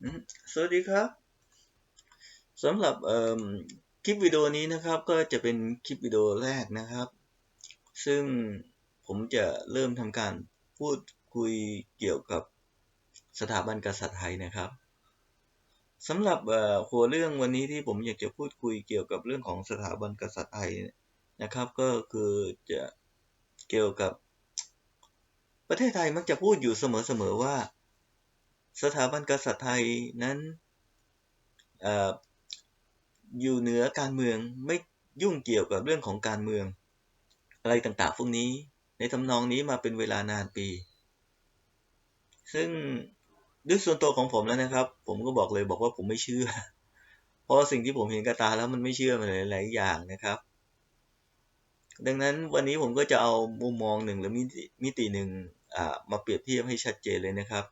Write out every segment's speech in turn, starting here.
อืมสวัสดีครับสำหรับคลิปวิดีโอนี้นะครับก็จะเป็นคลิปวิดีโอแรกนะครับซึ่งผมจะเริ่มทำการพูดคุยเกี่ยวกับสถาบันกษัตริย์ไทยนะครับสำหรับหัวเรื่องวันนี้ที่ผมอยากจะพูดคุยเกี่ยวกับเรื่องของสถาบันกษัตริย์ไทยนะครับก็คือจะเกี่ยวกับประเทศไทยมักจะพูดอยู่เสมอๆว่าสถาบันกษัตริย์ไทยนั้นเอ่อ อยู่เหนือการเมืองไม่ยุ่งเกี่ยวกับเรื่องของการเมืองอะไรต่างๆพวกนี้ในทำนองนี้มาเป็นเวลานานปีซึ่งด้วยส่วนตัวของผมแล้วนะครับผมก็บอกว่าผมไม่เชื่อเพราะสิ่งที่ผมเห็นกับตาแล้วมันไม่เชื่อมันหลายๆอย่างนะครับดังนั้นวันนี้ผมก็จะเอามุมมองหนึ่งหรือมิติหนึ่งมาเปรียบเทียบให้ชัดเจนเลยนะครับ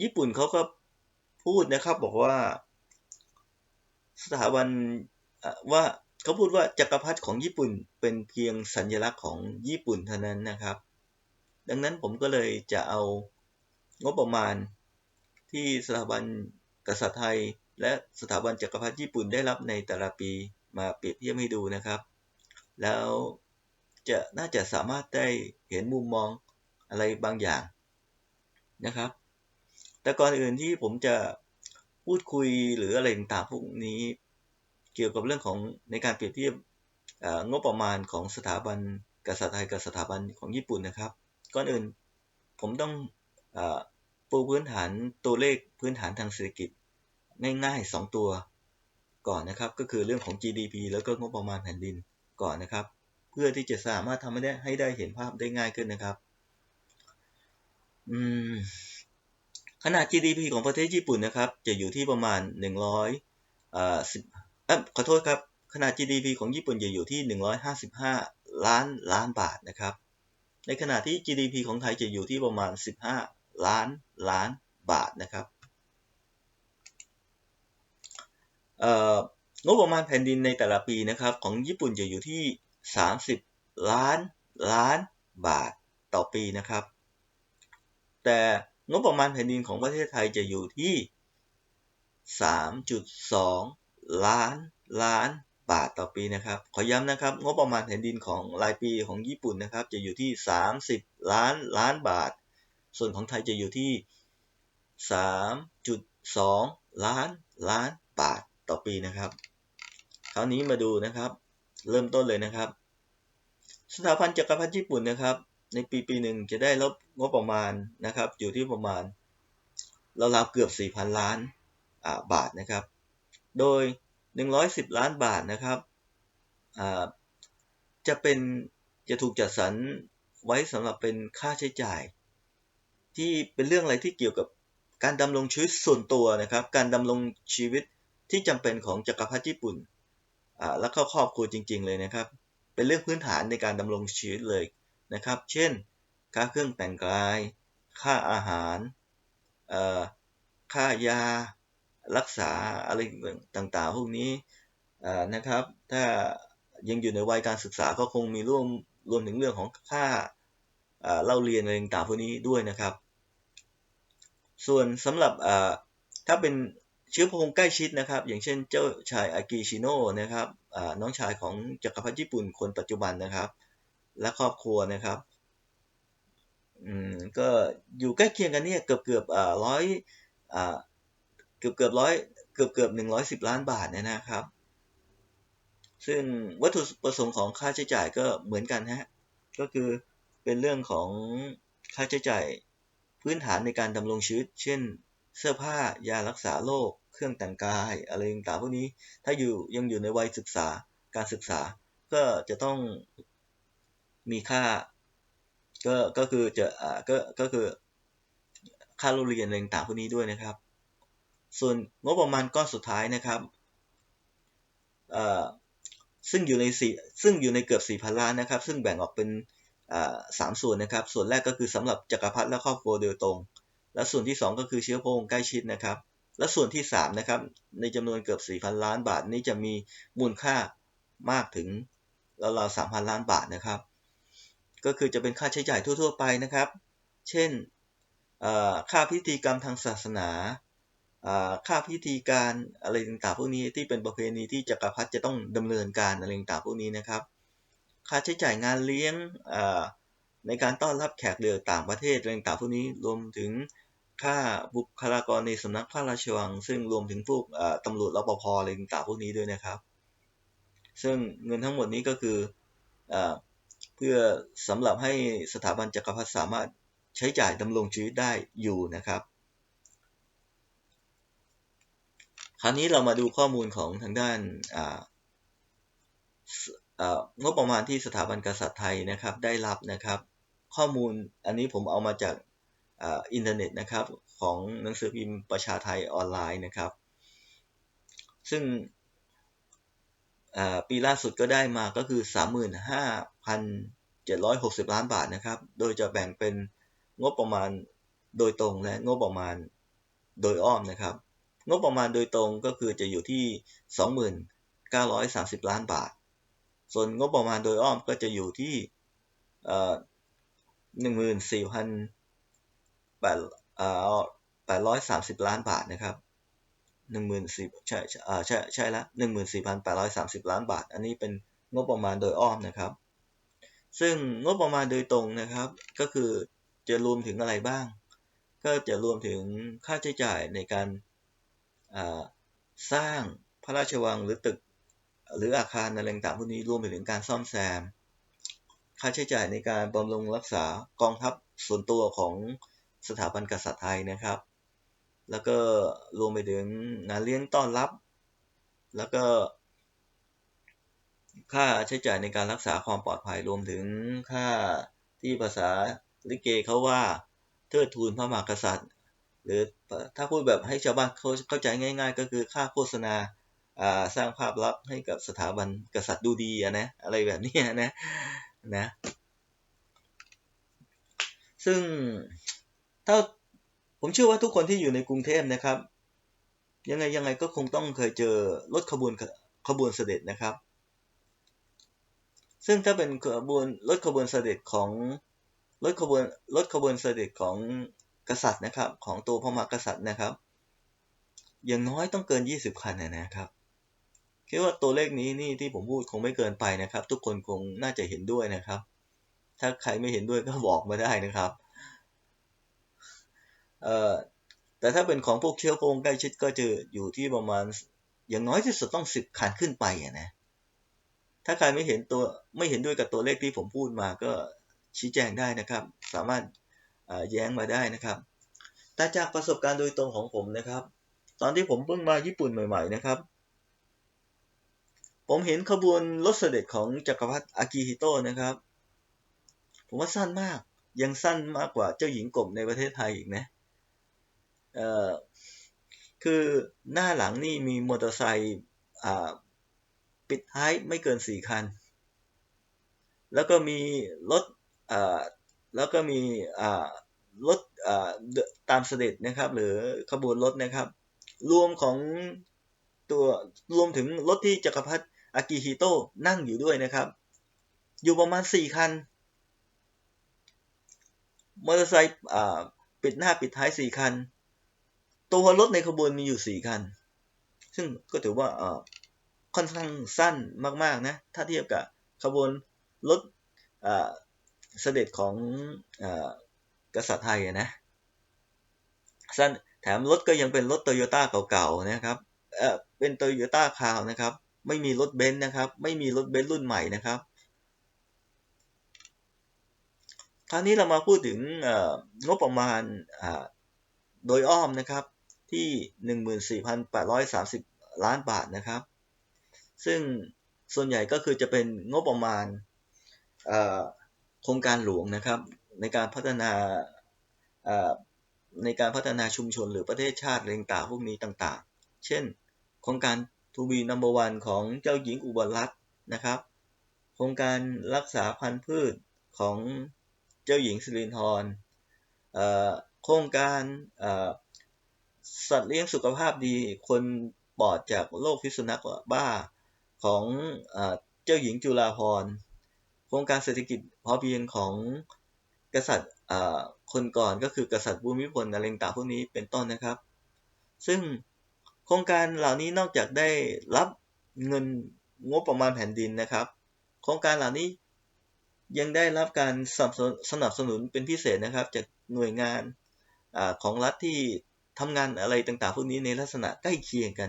ญี่ปุ่นเขาก็พูดนะครับบอกว่า สถาบันว่าเขาพูดว่าจักรพรรดิของญี่ปุ่นเป็นเพียงสัญลักษณ์ของญี่ปุ่นเท่านั้นนะครับดังนั้นผมก็เลยจะเอางบประมาณที่สถาบันกษัตริย์ไทยและสถาบันจักรพรรดิญี่ปุ่นได้รับในแต่ละปีมาเปรียบเทียบให้ดูนะครับแล้วน่าจะสามารถได้เห็นมุมมองอะไรบางอย่างนะครับแต่ก่อนอื่นที่ผมจะพูดคุยหรืออะไรต่างๆพวกนี้ เกี่ยวกับเรื่องของในการเปรียบเทียบงบประมาณของสถาบันกษัตริย์ไทยกับสถาบันของญี่ปุ่นนะครับก่อนอื่นผมต้องปูพื้นฐานตัวเลขพื้นฐานทางเศรษฐกิจง่ายๆ2ตัวก่อนนะครับก็คือเรื่องของ GDP แล้วก็งบประมาณแผ่นดินก่อนนะครับเพื่อที่จะสามารถทำให้ได้เห็นภาพได้ง่ายขึ้นนะครับอืมขนาด GDP ของประเทศญี่ปุ่นนะครับจะอยู่ที่ประมาณ10010ขอโทษครับขนาด GDP ของญี่ปุ่นจะอยู่ที่155ล้านบาทนะครับในขณะที่ GDP ของไทยจะอยู่ที่ประมาณ15ล้านบาทนะครับเอ่องบประมาณแผ่นดินในแต่ละปีนะครับของญี่ปุ่นจะอยู่ที่30ล้านล้านบาทต่อปีนะครับแต่งบประมาณแผ่นดินของประเทศไทยจะอยู่ที่3.2ล้านล้านบาทต่อปีนะครับขอย้ำนะครับงบประมาณแผ่นดินของรายปีของญี่ปุ่นนะครับจะอยู่ที่30ล้านบาทส่วนของไทยจะอยู่ที่3.2ล้านบาทต่อปีนะครับคราวนี้มาดูนะครับเริ่มต้นเลยนะครับสถาบันจักรพรรดิญี่ปุ่นนะครับในปีหนึ่งจะได้รับงบประมาณนะครับอยู่ที่ประมาณราวๆเกือบ4,000ล้านบาทนะครับ โดย110ล้านบาทนะครับจะเป็นจะถูกจัดสรรไว้สำหรับเป็นค่าใช้จ่ายที่เป็นเรื่องอะไรที่เกี่ยวกับการดำรงชีวิตส่วนตัวนะครับการดำรงชีวิตที่จำเป็นของจักรพรรดิญี่ปุ่นและก็ครอบครัวจริงๆเลยนะครับเป็นเรื่องพื้นฐานในการดำรงชีวิตเลยนะครับเช่นค่าเครื่องแต่งกายค่าอาหารค่ายารักษาอะไรต่างๆพวกนี้นะครับถ้ายังอยู่ในวัยการศึกษาก็คงมีรวมถึงเรื่องของค่าเล่าเรียนอะไรต่างๆพวกนี้ด้วยนะครับส่วนสำหรับถ้าเป็นเชื้อพระวงศ์ใกล้ชิดนะครับอย่างเช่นเจ้าชายอากิชิโนะนะครับน้องชายของจักรพรรดิญี่ปุ่นคนปัจจุบันนะครับและครอบครัวนะครับก็อยู่ใกล้เคียงกันเนี่ยเกือบร้อยอ่าเกือบร้อยเกือบ110ล้านบาทเนี่ยนะครับ ซึ่งวัตถุประสงค์ของค่าใช้จ่ายก็เหมือนกันฮะก็คือเป็นเรื่องของค่าใช้จ่ายพื้นฐานในการดำรงชีวิตเช่นเสื้อผ้ายารักษาโรคเครื่องแต่งกายอะไรต่างๆพวกนี้ถ้ายังอยู่ในวัยศึกษาการศึกษาก็จะต้องมีค่าก็คือจะก็คือค่าโรงเรียนอะไรต่างๆพวกนี้ด้วยนะครับส่วนงบประมาณก้อนสุดท้ายนะครับเอ่อ ซึ่งอยู่ในสี่ซึ่งอยู่ในเกือบ4,000ล้านนะครับซึ่งแบ่งออกเป็น3ส่วนนะครับส่วนแรกก็คือสำหรับจักรพรรดิและครอบครัวโดยตรงและส่วนที่2ก็คือเชื้อพระวงศ์ใกล้ชิดนะครับและส่วนที่3นะครับในจำนวนเกือบ4,000ล้านบาทนี้จะมีมูลค่ามากถึงราวๆ3,000ล้านบาทนะครับก็คือจะเป็นค่าใช้จ่ายทั่วๆไปนะครับเช่นค่าพิธีกรรมทางศาสนา ค่าพิธีการอะไรต่างๆพวกนี้ที่เป็นประเพณีที่จักรพรรดิจะต้องดำเนินการอะไรต่างๆพวกนี้นะครับค่าใช้จ่ายงานเลี้ยงในการต้อนรับแขกเรือต่างประเทศอะไรต่างๆพวกนี้รวมถึงค่าบุคลากรในสำนักพระราชวังซึ่งรวมถึงพวกตำรวจรปภอะไรต่างๆพวกนี้ด้วยนะครับซึ่งเงินทั้งหมดนี้ก็คือเพื่อสำหรับให้สถาบันจักรพรรดิสามารถใช้จ่ายดำรงชีวิตได้อยู่นะครับคราวนี้เรามาดูข้อมูลของทางด้านงบประมาณที่สถาบันกษัตริย์ไทยนะครับได้รับนะครับข้อมูลอันนี้ผมเอามาจากอินเทอร์เน็ตนะครับของหนังสือพิมพ์ประชาไทยออนไลน์นะครับซึ่งปีล่าสุดก็ได้มาก็คือ 35,760 ล้านบาทนะครับโดยจะแบ่งเป็นงบประมาณโดยตรงและงบประมาณโดยอ้อมนะครับงบประมาณโดยตรงก็คือจะอยู่ที่ 2930 ล้านบาทส่วนงบประมาณโดยอ้อมก็จะอยู่ที่14,830 ล้านบาทนะครับใช่ละ 14,830 ล้านบาทอันนี้เป็นงบประมาณโดยอ้อมนะครับซึ่งงบประมาณโดยตรงนะครับก็คือจะรวมถึงอะไรบ้างก็จะรวมถึงค่าใช้จ่ายในการสร้างพระราชวังหรือตึกหรืออาคารอะไรต่างๆพวกนี้รวมไปถึงการซ่อมแซมค่าใช้จ่ายในการบำรุงรักษากองทัพส่วนตัวของสถาบันกษัตริย์ไทยนะครับแล้วก็รวมไปถึงงานเลี้ยงต้อนรับแล้วก็ค่าใช้จ่ายในการรักษาความปลอดภัยรวมถึงค่าที่ภาษาลิเกเขาว่าเทิดทูนพระมหากษัตริย์หรือถ้าพูดแบบให้ชาวบ้านเข้าใจง่ายๆก็คือค่าโฆษณาสร้างภาพลักษณ์ให้กับสถาบันกษัตริย์ดูดีนะอะไรแบบนี้นะซึ่งถ้าผมเชื่อว่าทุกคนที่อยู่ในกรุงเทพนะครับยังไงก็คงต้องเคยเจอรถขบวนเสด็จนะครับซึ่งถ้าเป็นขบวนเสด็จของรถขบวนขบวนเสด็จของกษัตริย์นะครับของตัวพระมหากษัตริย์นะครับอย่างน้อยต้องเกิน20คันนะครับคิดว่าตัวเลขนี้นี่ที่ผมพูดคงไม่เกินไปนะครับทุกคนคงน่าจะเห็นด้วยนะครับถ้าใครไม่เห็นด้วยก็บอกมาได้นะครับแต่ถ้าเป็นของพวกเชื้อพระวงศ์ใกล้ชิดก็จะอยู่ที่ประมาณอย่างน้อยที่สุดต้อง10คันขึ้นไปนะถ้าใครไม่เห็นด้วยกับตัวเลขที่ผมพูดมาก็ชี้แจงได้นะครับสามารถแย้งมาได้นะครับแต่จากประสบการณ์โดยตรงของผมนะครับตอนที่ผมเพิ่งมาญี่ปุ่นใหม่ๆนะครับผมเห็นขบวนรถเสด็จของจักรพรรดิอากิฮิโตะนะครับผมว่าสั้นมากยังสั้นมากกว่าเจ้าหญิงกบในประเทศไทยอีกนะคือหน้าหลังนี่มีมอเตอร์ไซค์ปิดท้ายไม่เกิน4คันแล้วก็มีรถแล้วก็มีรถตามเสด็จนะครับหรือขบวนรถนะครับรวมของตัวรวมถึงรถที่จักรพรรดิอากิฮิโตะนั่งอยู่ด้วยนะครับอยู่ประมาณ4คันมอเตอร์ไซค์ปิดหน้าปิดท้าย4คันตัวรถในขบวนมีอยู่4คันซึ่งก็ถือว่าค่อนข้างสั้นมากๆนะถ้าเทียบกับขบวนรถเสด็จของกษัตริย์ไทยนะสั้นแถมรถก็ยังเป็นรถโตโยต้าเก่าๆนะครับเป็นโตโยต้าคาวนะครับไม่มีรถเบนซ์นะครับไม่มีรถเบนซ์รุ่นใหม่นะครับคราวนี้เรามาพูดถึงงบประมาณโดยอ้อมนะครับที่ 14,830 ล้านบาทนะครับซึ่งส่วนใหญ่ก็คือจะเป็นงบประมาณโครงการหลวงนะครับในการพัฒนาชุมชนหรือประเทศชาติอะไรต่างๆพวกนี้ต่างๆเช่นโครงการ To be number one ของเจ้าหญิงอุบลรัตน์นะครับโครงการรักษาพันธุ์พืชของเจ้าหญิงสิรินธรโครงการสัตว์เลี้ยงสุขภาพดีคนปลอดจากโรคพิษสุนัขบ้าของเจ้าหญิงจุฬาภรณ์โครงการเศรษฐกิจพอเพียงของกษัตริย์คนก่อนก็คือกษัตริย์ภูมิพลอะไรต่างพวกนี้เป็นต้นนะครับ ซึ่งโครงการเหล่านี้นอกจากได้รับเงินงบประมาณแผ่นดินนะครับโครงการเหล่านี้ยังได้รับการสนับสนุนเป็นพิเศษนะครับจากหน่วยงานของรัฐที่ทำงานอะไรต่างๆพวกนี้ในลักษณะใกล้เคียงกั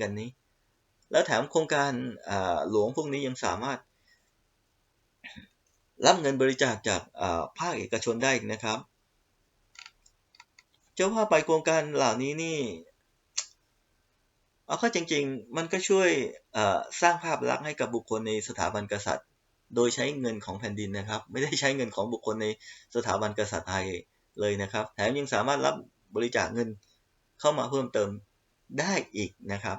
นนี้แล้วแถมโครงการหลวงพวกนี้ยังสามารถรับเงินบริจาคจากภาคเอกชนได้อีกนะครับเจ้าว่าไปโครงการเหล่านี้นี่เอาเข้าจริงๆมันก็ช่วยสร้างภาพลักษณ์ให้กับบุคคลในสถาบันกษัตริย์โดยใช้เงินของแผ่นดินนะครับไม่ได้ใช้เงินของบุคคลในสถาบันกษัตริย์ไทยเลยนะครับแถมยังสามารถรับบริจาคเงินเข้ามาเพิ่มเติมได้อีกนะครับ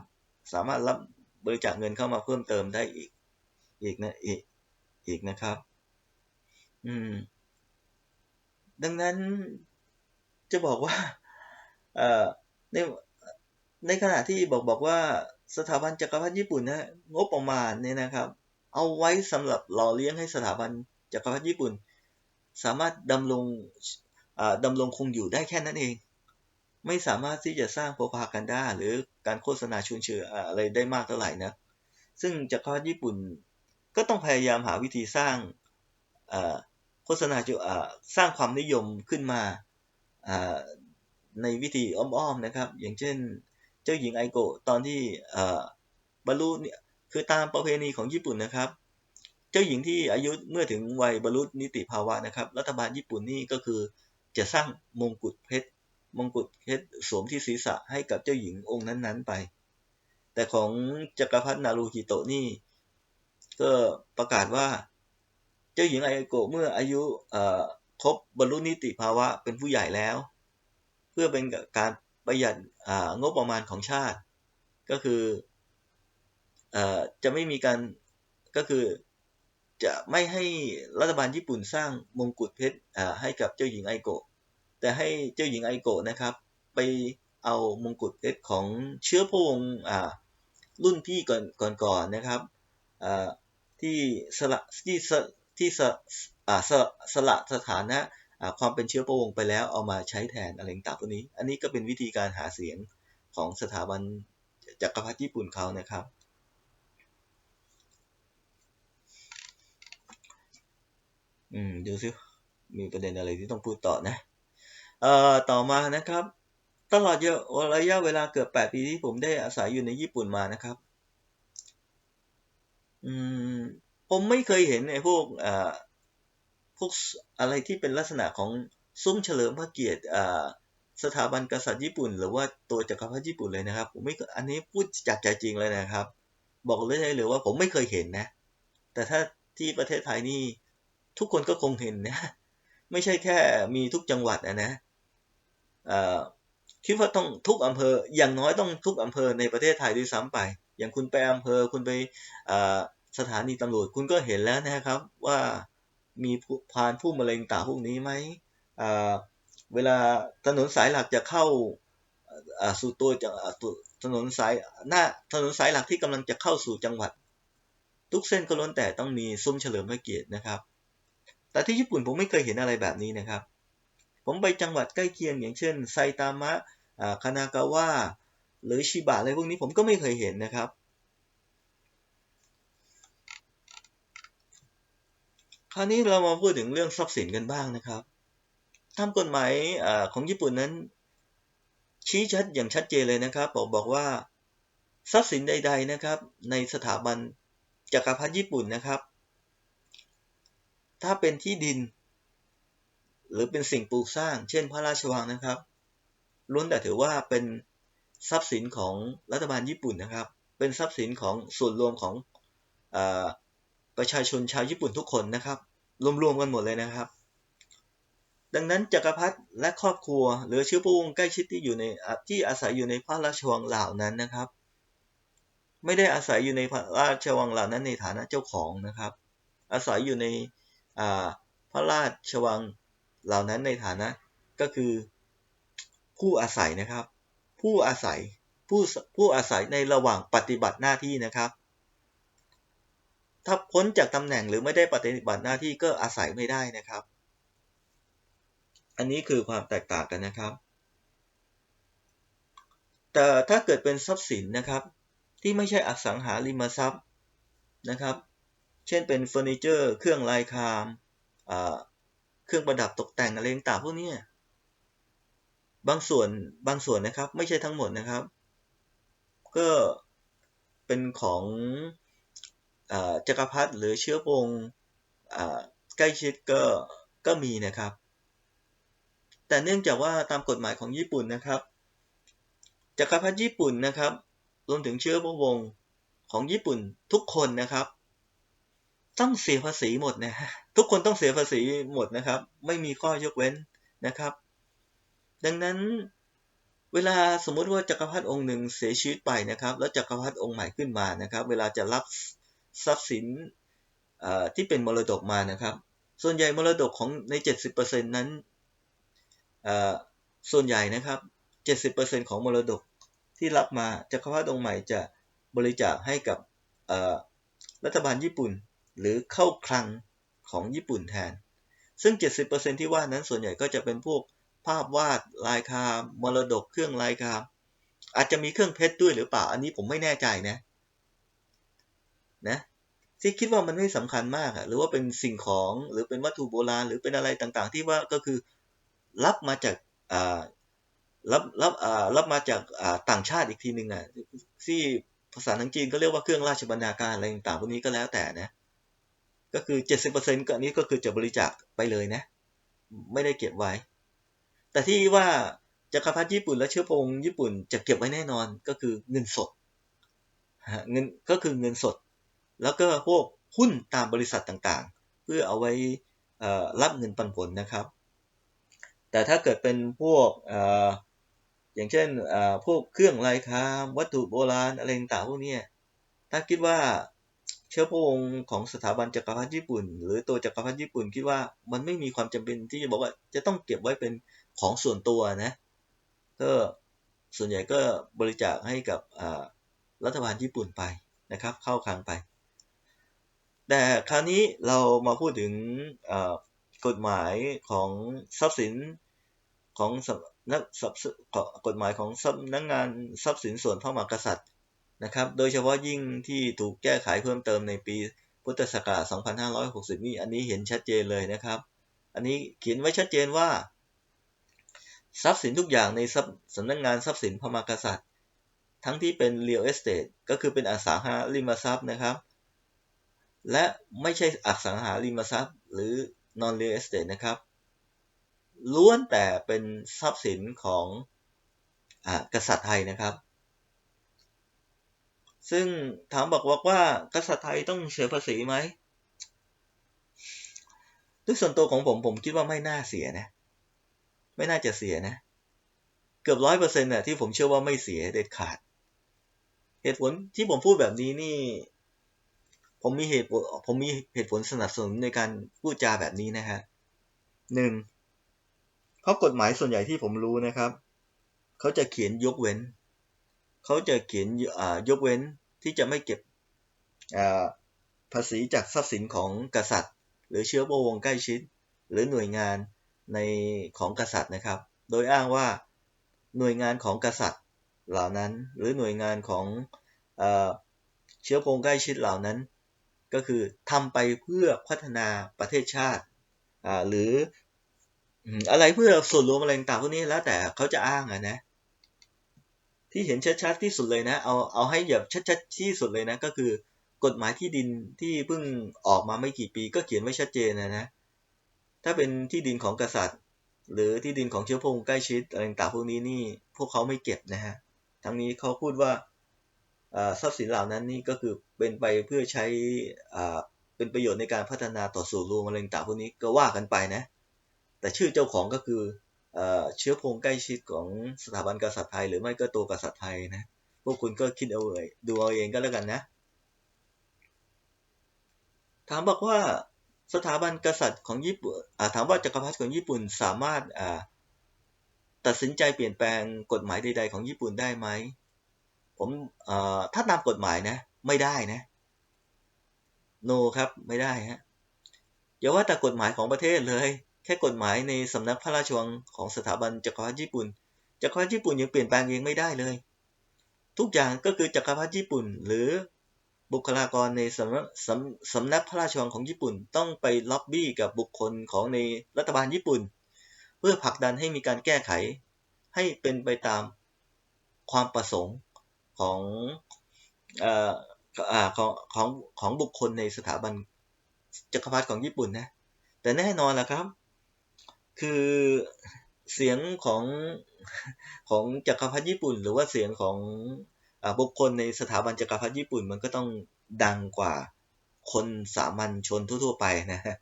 สามารถรับบริจาคเงินเข้ามาเพิ่มเติมได้อีกนะครับดังนั้นจะบอกว่าในในขณะที่บอกว่าสถาบันจักรพรรดิญี่ปุ่นนะงบประมาณเนี่ยนะครับเอาไว้สำหรับหล่อเลี้ยงให้สถาบันจักรพรรดิญี่ปุ่นสามารถดำรงคงอยู่ได้แค่นั้นเองไม่สามารถที่จะสร้างโพพากันดาหรือการโฆษณาชวนเชื่ออะไรได้มากเท่าไหร่นะซึ่งจักรพรรดิญี่ปุ่นก็ต้องพยายามหาวิธีสร้างโฆษณาสร้างความนิยมขึ้นมาในวิธีอ้อมๆนะครับอย่างเช่นเจ้าหญิงไอโกะตอนที่บรรลุเนี่ยคือตามประเพณีของญี่ปุ่นนะครับเจ้าหญิงที่อายุเมื่อถึงวัยบรรลุนิติภาวะนะครับรัฐบาลญี่ปุ่นนี่ก็คือจะสร้างมงกุฎเพชรสวมที่ศีรษะให้กับเจ้าหญิงองค์นั้นๆไปแต่ของจักรพรรดินารูฮิโตะนี่ก็ประกาศว่าเจ้าหญิงไอโกะเมื่ออายุครบบรรลุนิติภาวะเป็นผู้ใหญ่แล้วเพื่อเป็นการประหยัดงบประมาณของชาติก็คือจะไม่มีการก็คือจะไม่ให้รัฐบาลญี่ปุ่นสร้างมงกุฎเพชรให้กับเจ้าหญิงไอโกะแต่ให้เจ้าหญิงไอโกะนะครับไปเอามงกุฎเพชรของเชื้อพระวงศ์รุ่นพี่ก่อนนะครับที่สละที่สละสถานะความเป็นเชื้อพระวงศ์ไปแล้วเอามาใช้แทนอะไรต่างๆพวกนี้อันนี้ก็เป็นวิธีการหาเสียงของสถาบันจักรพรรดิญี่ปุ่นเขานะครับดูซิมีประเด็นอะไรที่ต้องพูดต่อนะต่อมานะครับตลอดระยะเวลาเกือบ8 ปีที่ผมได้อาศัยอยู่ในญี่ปุ่นมานะครับผมไม่เคยเห็นไอ้พวกอะไรที่เป็นลักษณะของซุ้มเฉลิมพระเกียรติสถาบันกษัตริย์ญี่ปุ่นหรือว่าตัวจักรพรรดิญี่ปุ่นเลยนะครับผมไม่อันนี้พูดจากใจจริงเลยนะครับบอกเลยว่าผมไม่เคยเห็นนะแต่ถ้าที่ประเทศไทยนี่ทุกคนก็คงเห็นนะไม่ใช่แค่มีทุกจังหวัดนะคิดว่าต้องทุกอำเภออย่างน้อยต้องทุกอำเภอในประเทศไทยด้วยซ้ำไปอย่างคุณไปอำเภอคุณไปสถานีตำรวจคุณก็เห็นแล้วนะครับว่ามีพานผู้มะเร็งต่างพวกนี้ไหมเวลาถนนสายหลักจะเข้าสู่ตัวถนนสายถนนสายหลักที่กำลังจะเข้าสู่จังหวัดทุกเส้นก็ล้วนแต่ต้องมีซุ้มเฉลิมพระเกียรตินะครับแต่ที่ญี่ปุ่นผมไม่เคยเห็นอะไรแบบนี้นะครับผมไปจังหวัดใกล้เคียงอย่างเช่นไซตามะคานากาวะหรือชิบะอะไรพวกนี้ผมก็ไม่เคยเห็นนะครับคราวนี้เรามาพูดถึงเรื่องทรัพย์สินกันบ้างนะครับตามกฎหมายของญี่ปุ่นนั้นชี้ชัดอย่างชัดเจนเลยนะครับบอกว่าทรัพย์สินใดๆนะครับในสถาบันจักรพรรดิญี่ปุ่นนะครับถ้าเป็นที่ดินหรือเป็นสิ่งปลูกสร้างเช่นพระราชวังนะครับล้วนแต่ถือว่าเป็นทรัพย์สินของรัฐบาลญี่ปุ่นนะครับเป็นทรัพย์สินของส่วนรวมของประชาชนชาวญี่ปุ่นทุกคนนะครับรวมกันหมดเลยนะครับดังนั้นจักรพรรดิและครอบครัวหรือเชื้อพระวงศ์ใกล้ชิดที่อาศัยอยู่ในพระราชวังเหล่านั้นนะครับไม่ได้อาศัยอยู่ในพระราชวังเหล่านั้นในฐานะเจ้าของนะครับอาศัยอยู่ในพระราชวังเหล่านั้นในฐานะก็คือผู้อาศัยนะครับผู้อาศัยในระหว่างปฏิบัติหน้าที่นะครับถ้าพ้นจากตำแหน่งหรือไม่ได้ปฏิบัติหน้าที่ก็อาศัยไม่ได้นะครับอันนี้คือความแตกต่างกันนะครับ แต่ถ้าเกิดเป็นทรัพย์สินนะครับที่ไม่ใช่อสังหาริมทรัพย์นะครับเช่นเป็นเฟอร์นิเจอร์เครื่องลายคามเครื่องประดับตกแต่งอะไรต่างๆพวกนี้บางส่วนนะครับไม่ใช่ทั้งหมดนะครับก็เป็นของจักรพรรดิหรือเชื้อพระวงศ์ใกล้ชิดก็มีนะครับแต่เนื่องจากว่าตามกฎหมายของญี่ปุ่นนะครับจักรพรรดิญี่ปุ่นนะครับรวมถึงเชื้อพระวงศ์ของญี่ปุ่นทุกคนนะครับต้องเสียภาษีหมดนะฮะทุกคนต้องเสียภาษีหมดนะครับไม่มีข้อยกเว้นนะครับดังนั้นเวลาสมมุติว่าจักรพรรดิองค์หนึ่งเสียชีวิตไปนะครับแล้วจักรพรรดิองค์ใหม่ขึ้นมานะครับเวลาจะรับทรัพย์สินที่เป็นมรดกมานะครับส่วนใหญ่มรดกของใน 70% นั้นส่วนใหญ่นะครับ 70% ของมรดกที่รับมาจักรพรรดิองค์ใหม่จะบริจาคให้กับรัฐบาลญี่ปุ่นหรือเข้าคลังของญี่ปุ่นแทนซึ่ง 70% ที่ว่านั้นส่วนใหญ่ก็จะเป็นพวกภาพวาดลายคามมรดกเครื่องลายคามอาจจะมีเครื่องเพชรด้วยหรือเปล่าอันนี้ผมไม่แน่ใจนะที่คิดว่ามันไม่สำคัญมากหรือว่าเป็นสิ่งของหรือเป็นวัตถุโบราณหรือเป็นอะไรต่างๆที่ว่าก็คือรับมาจากรับมาจากต่างชาติอีกทีหนึ่งที่ภาษาทางจีนก็เรียกว่าเครื่องราชบรรณาการอะไรต่างๆพวกนี้ก็แล้วแต่นะก็คือ 70% ก็อันนี้ก็คือจะบริจาคไปเลยนะไม่ได้เก็บไว้แต่ที่ว่าจักรพรรดิญี่ปุ่นและเชื้อพระวงศ์ญี่ปุ่นจะเก็บไว้แน่นอนก็คือเงินสดเงินก็คือเงินสดแล้วก็พวกหุ้นตามบริษัทต่างๆเพื่อเอาไว้รับเงินปันผลนะครับแต่ถ้าเกิดเป็นพวกอย่างเช่นพวกเครื่องลายคามวัตถุโบราณอะไรต่างๆพวกนี้ถ้าคิดว่าเชื้อพระวงศ์ของสถาบันจักรพรรดิญี่ปุ่นหรือตัวจักรพรรดิญี่ปุ่นคิดว่ามันไม่มีความจำเป็นที่จะบอกว่าจะต้องเก็บไว้เป็นของส่วนตัวนะก็ส่วนใหญ่ก็บริจาคให้กับรัฐบาลญี่ปุ่นไปนะครับเข้าคลังไปแต่คราวนี้เรามาพูดถึงกฎหมายของทรัพย์สินของกฎหมายของสำนักงานทรัพย์สินส่วนพระมหากษัตริย์นะครับโดยเฉพาะยิ่งที่ถูกแก้ไขเพิ่มเติมในปีพุทธศักราช 2560 นี่อันนี้เห็นชัดเจนเลยนะครับอันนี้เขียนไว้ชัดเจนว่าทรัพย์สินทุกอย่างในสำนักงานทรัพย์สินพระมหากษัตริย์ทั้งที่เป็น real estate ก็คือเป็นอสังหาริมทรัพย์นะครับและไม่ใช่อสังหาริมทรัพย์หรือ non real estate นะครับล้วนแต่เป็นทรัพย์สินของกษัตริย์ไทยนะครับซึ่งถามบอกว่ากษัตริย์ไทยต้องเสียภาษีไหมด้วยส่วนตัวของผมคิดว่าไม่น่าเสียนะไม่น่าจะเสียนะเกือบ 100% น่ะที่ผมเชื่อว่าไม่เสียเด็ดขาดเหตุผลที่ผมพูดแบบนี้นี่ผมมีเหตุผลสนับสนุนในการพูดจาแบบนี้นะฮะหนึ่งเพราะกฎหมายส่วนใหญ่ที่ผมรู้นะครับเขาจะเขียนยกเว้นเขาจะเขียนยกเว้นที่จะไม่เก็บภาษีจากทรัพย์สินของกษัตริย์หรือเชื้อพระวงศ์ใกล้ชิดหรือหน่วยงานของกษัตริย์นะครับโดยอ้างว่าหน่วยงานของกษัตริย์เหล่านั้นหรือหน่วยงานของเชื้อพระวงศ์ใกล้ชิดเหล่านั้นก็คือทำไปเพื่อพัฒนาประเทศชาติหรืออะไรเพื่อส่วนรวมอะไรต่างๆพวกนี้แล้วแต่เขาจะอ้างนะที่เห็นชัดๆที่สุดเลยนะเอาให้แบบชัดๆที่สุดเลยนะก็คือกฎหมายที่ดินที่เพิ่งออกมาไม่กี่ปีก็เขียนไว้ชัดเจนนะถ้าเป็นที่ดินของกษัตริย์หรือที่ดินของเชื้อพระวงศ์ใกล้ชิดอะไรต่างๆพวกนี้นี่พวกเขาไม่เก็บนะฮะทั้งนี้เขาพูดว่าทรัพย์สินเหล่านั้นนี่ก็คือเป็นไปเพื่อใช้เป็นประโยชน์ในการพัฒนาต่อสู่รวมอะไรต่างๆพวกนี้ก็ว่ากันไปนะแต่ชื่อเจ้าของก็คือเชื้อพงใกล้ชิดของสถาบันกษัตริย์ไทยหรือไม่ก็ตัวกษัตริย์ไทยนะพวกคุณก็คิดเอาเลยดูเอาเองก็แล้วกันนะถามบอกว่าสถาบันกษัตริย์ของญี่ปุ่นถามว่าจักรพรรดิของญี่ปุ่นสามารถตัดสินใจเปลี่ยนแปลงกฎหมายใดๆของญี่ปุ่นได้ไหมผมถ้าตามกฎหมายนะไม่ได้นะ no ครับไม่ได้ฮะอย่าว่าแต่กฎหมายของประเทศเลยแค่กฎหมายในสำนักพระราชวังของสถาบันจักรพรรดิญี่ปุ่นจักรพรรดิญี่ปุ่นยังเปลี่ยนแปลงเองไม่ได้เลย ทุกอย่างก็คือจักรพรรดิญี่ปุ่นหรือบุคลากรในสำนักพระราชวังของญี่ปุ่นต้องไปล็อบบี้กับบุคคลของในรัฐบาลญี่ปุ่นเพื่อผลักดันให้มีการแก้ไขให้เป็นไปตามความประสงค์ของเอ่อของบุคคลในสถาบันจักรพรรดิของญี่ปุ่นนะแต่แน่นอนล่ะครับคือเสียงของจักรพรรดิญี่ปุ่นหรือว่าเสียงของบุคคลในสถาบันจักรพรรดิญี่ปุ่นมันก็ต้องดังกว่าคนสามัญชนทั่วๆไปนะฮะ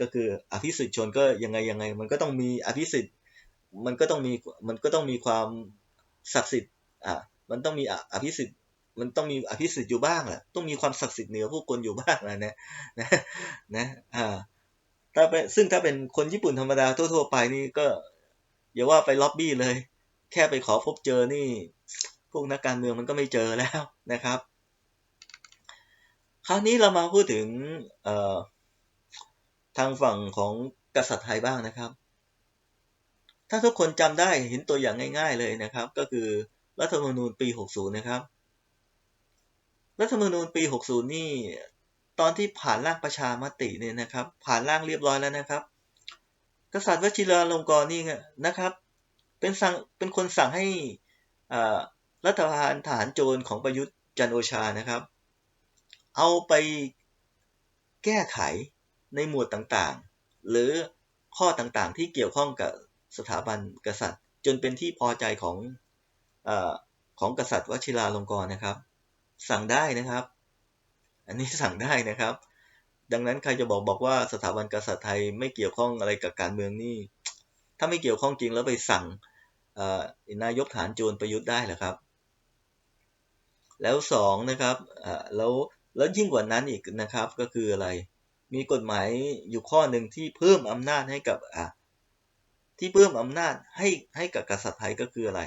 ก็คืออภิสิทธิชนก็ยังไงมันก็ต้องมีอภิสิทธิ์มันก็ต้องมีความศักดิ์สิทธิ์มันต้องมีอภิสิทธิ์มันต้องมีอภิสิทธิ์อยู่บ้างแหละต้องมีความศักดิ์สิทธิ์เหนือผู้คนอยู่บ้างนะนะนะซึ่งถ้าเป็นคนญี่ปุ่นธรรมดาทั่วๆไปนี่ก็อย่าว่าไปล็อบบี้เลยแค่ไปขอพบเจอนี่พวกนักการเมืองมันก็ไม่เจอแล้วนะครับคราวนี้เรามาพูดถึงทางฝั่งของกษัตริย์ไทยบ้างนะครับถ้าทุกคนจำได้เห็นตัวอย่างง่ายๆเลยนะครับก็คือรัฐธรรมนูญปี 60 นะครับรัฐธรรมนูญปี 60 นี่ตอนที่ผ่านร่างประชามติเนี่ยนะครับผ่านร่างเรียบร้อยแล้วนะครับกษัตริย์วชิราลงกรณ์นี่นะครับเป็นคนสั่งให้รัฐบาลทหารโจรของประยุทธ์จันทร์โอชานะครับเอาไปแก้ไขในหมวดต่างๆหรือข้อต่างๆที่เกี่ยวข้องกับสถาบันกษัตริย์จนเป็นที่พอใจของกษัตริย์วชิราลงกรณ์นะครับสั่งได้นะครับอันนี้สั่งได้นะครับดังนั้นใครจะบอกว่าสถาบันกษัตริย์ไทยไม่เกี่ยวข้องอะไรกับการเมืองนี่ถ้าไม่เกี่ยวข้องจริงแล้วไปสั่งนายกทหารโจรประยุทธ์ได้เหรอครับแล้ว2นะครับแล้วยิ่งกว่านั้นอีกนะครับก็คืออะไรมีกฎหมายอยู่ข้อหนึ่งที่เพิ่มอำนาจให้กับที่เพิ่มอำนาจให้กับกษัตริย์ไทยก็คืออะไร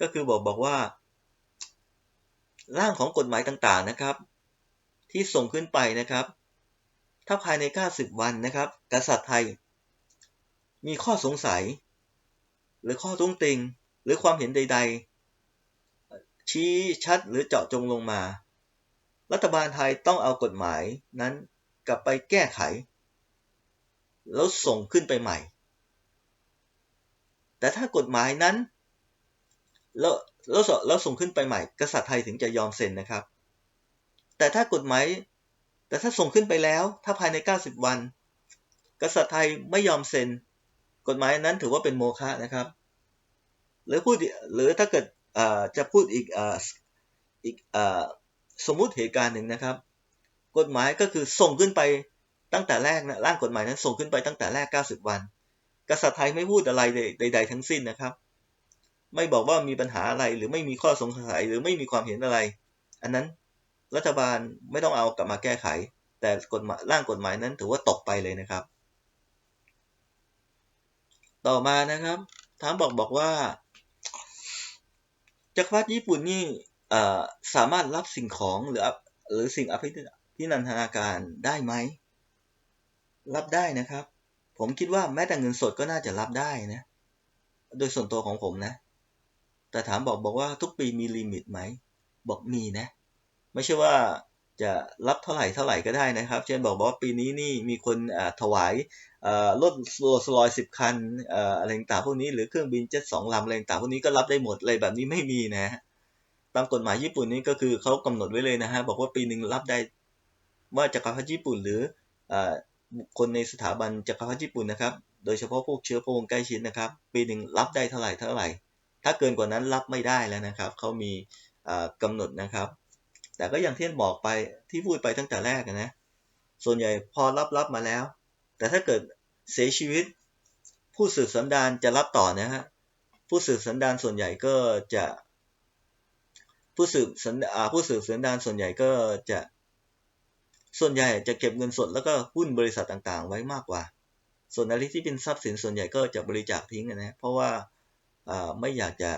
ก็คือบอกว่าร่างของกฎหมายต่างๆนะครับที่ส่งขึ้นไปนะครับถ้าภายใน90วันนะครับกษัตริย์ไทยมีข้อสงสัยหรือข้อท้วงติงหรือความเห็นใดๆชี้ชัดหรือเจาะจงลงมารัฐบาลไทยต้องเอากฎหมายนั้นกลับไปแก้ไขแล้วส่งขึ้นไปใหม่แต่ถ้ากฎหมายนั้นแล้วส่งขึ้นไปใหม่กษัตริย์ไทยถึงจะยอมเซ็นนะครับแต่ถ้าส่งขึ้นไปแล้วถ้าภายใน90วันกษัตริย์ไทยไม่ยอมเซ็นกฎหมายนั้นถือว่าเป็นโมฆะนะครับหรือถ้าเกิดจะพูดอีกสมมุติเหตุการณ์หนึ่งนะครับกฎหมายก็คือส่งขึ้นไปตั้งแต่แรกนะร่างกฎหมายนั้นส่งขึ้นไปตั้งแต่แรก90วันกษัตริย์ไทยไม่พูดอะไรใดๆทั้งสิ้นนะครับไม่บอกว่ามีปัญหาอะไรหรือไม่มีข้อสงสัยหรือไม่มีความเห็นอะไรอันนั้นรัฐบาลไม่ต้องเอากลับมาแก้ไขแต่ร่างกฎหมายนั้นถือว่าตกไปเลยนะครับต่อมานะครับถามบอกว่าจักรพรรดิญี่ปุ่นนี่สามารถรับสิ่งของหรือสิ่งอภินันทนาการได้ไหมรับได้นะครับผมคิดว่าแม้แต่เงินสดก็น่าจะรับได้นะโดยส่วนตัวของผมนะแต่ถามบอกว่าทุกปีมีลิมิตไหมบอกมีนะไม่ใช่ว่าจะรับเท่าไหร่ก็ได้นะครับเช่นบอกว่าปีนี้นี่มีคนถวายรถโรลส์รอยซ์10 คันอะไรต่างพวกนี้หรือเครื่องบินเจ็ต2 ลำอะไรต่างพวกนี้ก็รับได้หมดเลยแบบนี้ไม่มีนะตามกฎหมายญี่ปุ่นนี่ก็คือเขากำหนดไว้เลยนะฮะบอกว่าปีหนึ่งรับได้ว่าจักรพรรดิญี่ปุ่นหรือบุคคลในสถาบันจักรพรรดิญี่ปุ่นนะครับโดยเฉพาะพวกเชื้อพระวงศ์ใกล้ชิดนะครับปีหนึ่งรับได้เท่าไหร่ถ้าเกินกว่านั้นรับไม่ได้แล้วนะครับเขามีกำหนดนะครับแต่ก็อย่างที่บอกไปที่พูดไปตั้งแต่แรกนะส่วนใหญ่พอรับมาแล้วแต่ถ้าเกิดเสียชีวิตผู้สืบสันดานจะรับต่อนะฮะผู้สืบสันดานส่วนใหญ่ก็จะผู้สืบสันดานส่วนใหญ่ก็จะเก็บเงินสดแล้วก็หุ้นบริษัทต่างๆไว้มากกว่าส่วนอะไรที่เป็นทรัพย์สินส่วนใหญ่ก็จะบริจาคทิ้งนะเพราะว่าไม่อยากจะ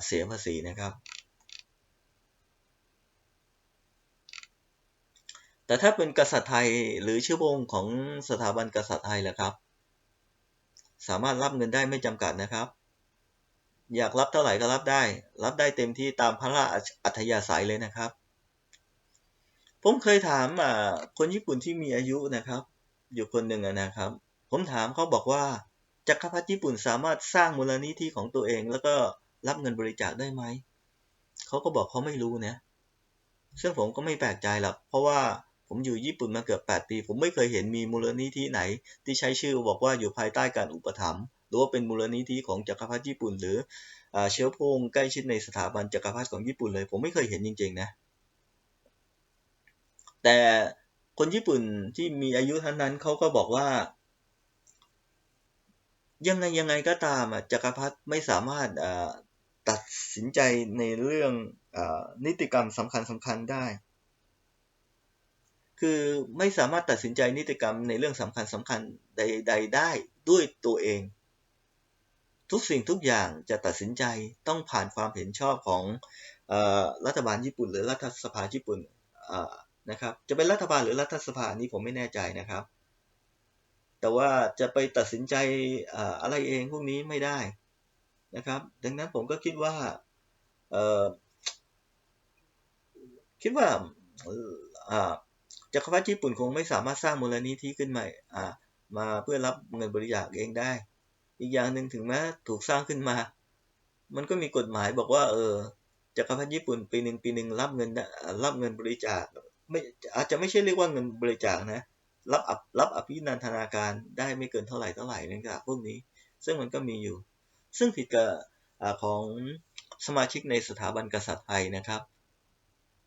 เสียภาษีนะครับแต่ถ้าเป็นกษัตริย์ไทยหรือชื่อวงของสถาบันกษัตริย์ไทยล่ะครับสามารถรับเงินได้ไม่จำกัดนะครับ อยากรับเท่าไหร่ก็รับได้เต็มที่ตามพระราชอัธยาศัยเลยนะครับผมเคยถามคนญี่ปุ่นที่มีอายุนะครับอยู่คนหนึ่งนะครับผมถามเขาบอกว่าจักรพรรดิญี่ปุ่นสามารถสร้างมูลนิธิของตัวเองแล้วก็รับเงินบริจาคได้ไหมเขาก็บอกเขาไม่รู้นะซึ่งผมก็ไม่แปลกใจหรอกเพราะว่าผมอยู่ญี่ปุ่นมาเกือบ8 ปีผมไม่เคยเห็นมีมูลนิธิไหนที่ใช้ชื่อบอกว่าอยู่ภายใต้การอุปถัมภ์หรือว่าเป็นมูลนิธิของจักรพรรดิญี่ปุ่นหรือเชื้อพระวงศ์ใกล้ชิดในสถาบันจักรพรรดิของญี่ปุ่นเลยผมไม่เคยเห็นจริงๆนะแต่คนญี่ปุ่นที่มีอายุทั้งนั้นเขาก็บอกว่ายังไงก็ตามจักรพรรดิไม่สามารถตัดสินใจในเรื่องนิติกรรมสำคัญได้คือไม่สามารถตัดสินใจนิติกรรมในเรื่องสำคัญใดๆได้ด้วยตัวเองทุกสิ่งทุกอย่างจะตัดสินใจต้องผ่านความเห็นชอบของรัฐบาลญี่ปุ่นหรือรัฐสภาญี่ปุ่นนะครับจะเป็นรัฐบาลหรือรัฐสภานี้ผมไม่แน่ใจนะครับแต่ว่าจะไปตัดสินใจอะไรเองพวกนี้ไม่ได้นะครับดังนั้นผมก็คิดว่าเอ่อคิดว่าจักรพรรดิญี่ปุ่นคงไม่สามารถสร้างมูลนิธิขึ้นมาเพื่อรับเงินบริจาคเองได้อีกอย่างหนึ่งถึงแม้ถูกสร้างขึ้นมามันก็มีกฎหมายบอกว่าจักรพรรดิญี่ปุ่นปีหนึ่งรับเงินบริจาคไม่อาจจะไม่ใช่เรียกว่าเงินบริจาคนะรับอภินันทนาการได้ไม่เกินเท่าไหร่เนื่องจากพวกนี้ซึ่งมันก็มีอยู่ซึ่งผิดกับของสมาชิกในสถาบันกษัตริย์ไทยนะครับ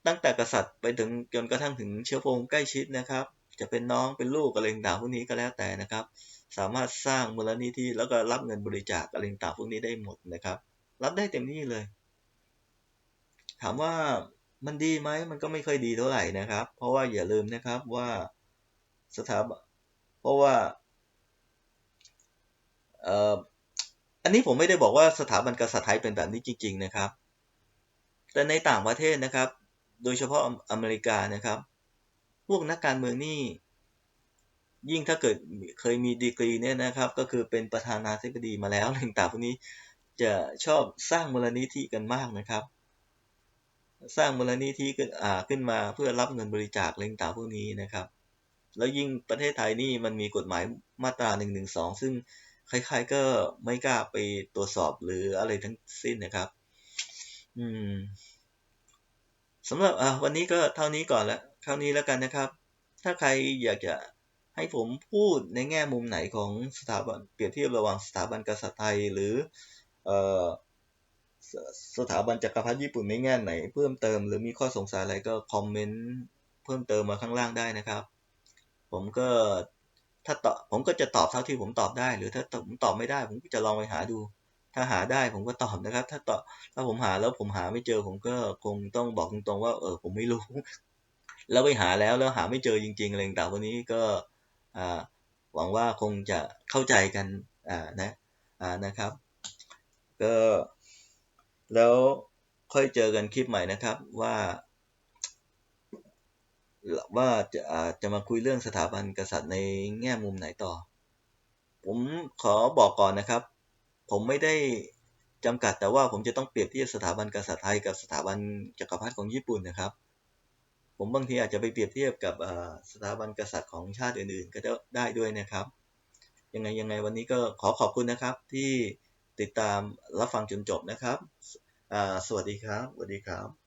ตั้งแต่กษัตริย์ไปถึงจนกระทั่งถึงเชื้อพระวงศ์ใกล้ชิดนะครับจะเป็นน้องเป็นลูกอะไรต่างๆพวกนี้ก็แล้วแต่นะครับสามารถสร้างมูลนิธิแล้วก็รับเงินบริจาคอะไรต่างๆพวกนี้ได้หมดนะครับรับได้เต็มที่เลยถามว่ามันดีไหมมันก็ไม่ค่อยดีเท่าไหร่นะครับเพราะว่าอย่าลืมนะครับว่าสถาบันเพราะว่าเอ่ออันนี้ผมไม่ได้บอกว่าสถาบันกษัตริย์ไทยเป็นแบบนี้จริงๆนะครับแต่ในต่างประเทศนะครับโดยเฉพาะอเมริกานะครับพวกนักการเมืองนี่ยิ่งถ้าเกิดเคยมีดีกรีเนี่ยนะครับก็คือเป็นประธานาธิบดีมาแล้วอะไรต่างๆพวกนี้จะชอบสร้างมูลนิธิกันมากนะครับสร้างมูลนิธิขึ้นมาเพื่อรับเงินบริจาคอะไรต่างๆพวกนี้นะครับแล้วยิ่งประเทศไทยนี่มันมีกฎหมายมาตรา112ซึ่งใครๆก็ไม่กล้าไปตรวจสอบหรืออะไรทั้งสิ้นนะครับอืมสำหรับวันนี้ก็เท่านี้ก่อนแล้วเท่านี้แล้วกันนะครับถ้าใครอยากจะให้ผมพูดในแง่มุมไหนของสถาบันเปรียบเทียบระหว่างสถาบันกษัตริย์ไทยหรือเอ่อสสถาบันจักรพรรดิญี่ปุ่นในแง่ไหนเพิ่มเติมหรือมีข้อสงสัยอะไรก็คอมเมนต์เพิ่มเติมมาข้างล่างได้นะครับผมก็ผมก็จะตอบเท่าที่ผมตอบได้หรือถ้าผมตอบไม่ได้ผมก็จะลองไปหาดูถ้าหาได้ผมก็ตอบนะครับถ้าผมหาแล้วผมหาไม่เจอผมก็คงต้องบอกตรงๆว่าผมไม่รู้แล้วไปหาแล้วหาไม่เจอจริงๆอะไรต่างๆวันนี้ก็อ่าหวังว่าคงจะเข้าใจกันนะครับก็แล้วค่อยเจอกันคลิปใหม่นะครับว่าจะมาคุยเรื่องสถาบันกษัตริย์ในแง่มุมไหนต่อผมขอบอกก่อนนะครับผมไม่ได้จำกัดแต่ว่าผมจะต้องเปรียบเทียบสถาบันกษัตริย์ไทยกับสถาบันจักรพรรดิของญี่ปุ่นนะครับผมบางทีอาจจะไปเปรียบเทียบกับสถาบันกษัตริย์ของชาติอื่นๆก็ได้ด้วยนะครับยังไงวันนี้ก็ขอขอบคุณนะครับที่ติดตามรับฟังจนจบนะครับสวัสดีครับสวัสดีครับ